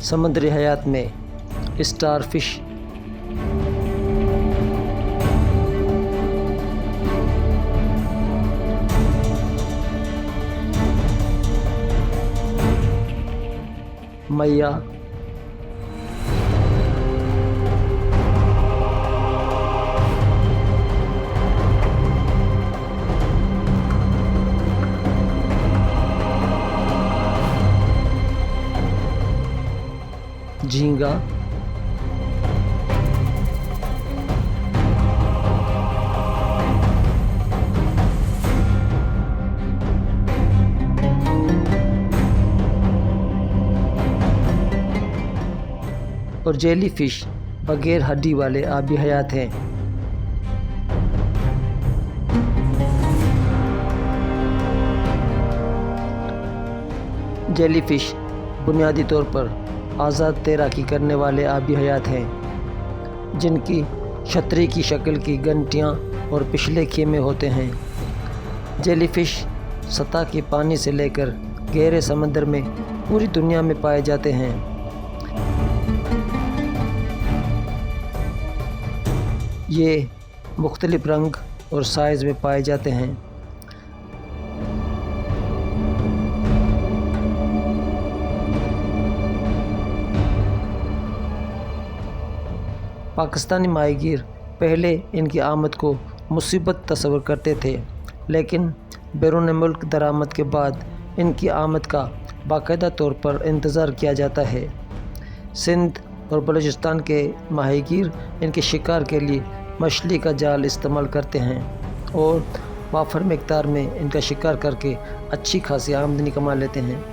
समुद्री हयात में स्टारफिश, मैया, झींगा, और जेलीफिश बगैर हड्डी वाले आबी हयात हैं। जेलीफिश बुनियादी तौर पर आज़ाद तैराकी करने वाले आबी हयात हैं जिनकी छतरी की शक्ल की घंटियाँ और पिछले खेमे होते हैं। जेलीफिश सतह के पानी से लेकर गहरे समंदर में पूरी दुनिया में पाए जाते हैं। ये मुख्तलिफ रंग और साइज़ में पाए जाते हैं। पाकिस्तानी माहीगीर पहले इनकी आमद को मुसीबत तस्वर करते थे, लेकिन बैरून मुल्क दरामद के बाद इनकी आमद का बाकायदा तौर पर इंतज़ार किया जाता है। सिंध और बलूचिस्तान के माहीगीर इनके शिकार के लिए मछली का जाल इस्तेमाल करते हैं और वाफर मिक़दार में इनका शिकार करके अच्छी खासी आमदनी कमा लेते हैं।